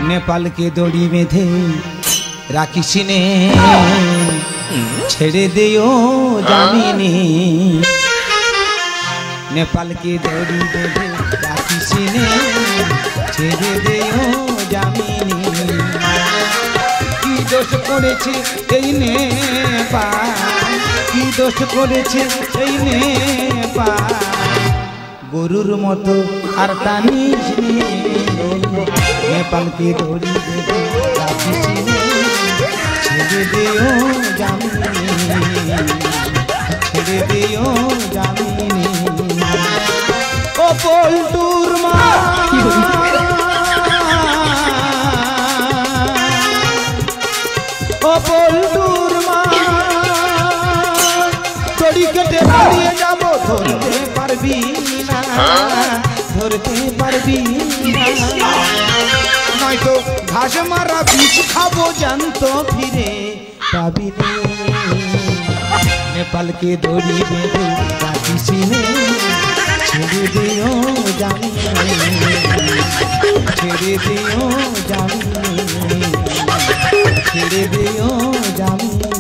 नेपाल के दड़ी बेঁধে রাখিস নে ছেড়ে দিও জামিনে नेपाल के दड़ी बेঁধে রাখিস নে ছেড়ে দিও জামিনে কি দোষ করেছে এই নেপাল কি দোষ করেছে এই নেপাল গরুর মতো আর টানিস নে नेपाल की दड़ी बेঁধে রাখিস নে ছেড়ে দিও জামিনে ছেড়ে দিও জামিনে ও পল্টুর মা ও পল্টুর মা দড়ি কেটে পালিয়ে যাব ধরতে পারবি না ধরতে পারবি না নয়তো ঘাস মারা বিষ খাবো জানতো ফিরে পাবি নে नेपाल के दड़ी बेঁধে রাখিস নে ছেড়ে দিও জামিনে ছেড়ে দিও জামিনে ছেড়ে দিও জামিনে।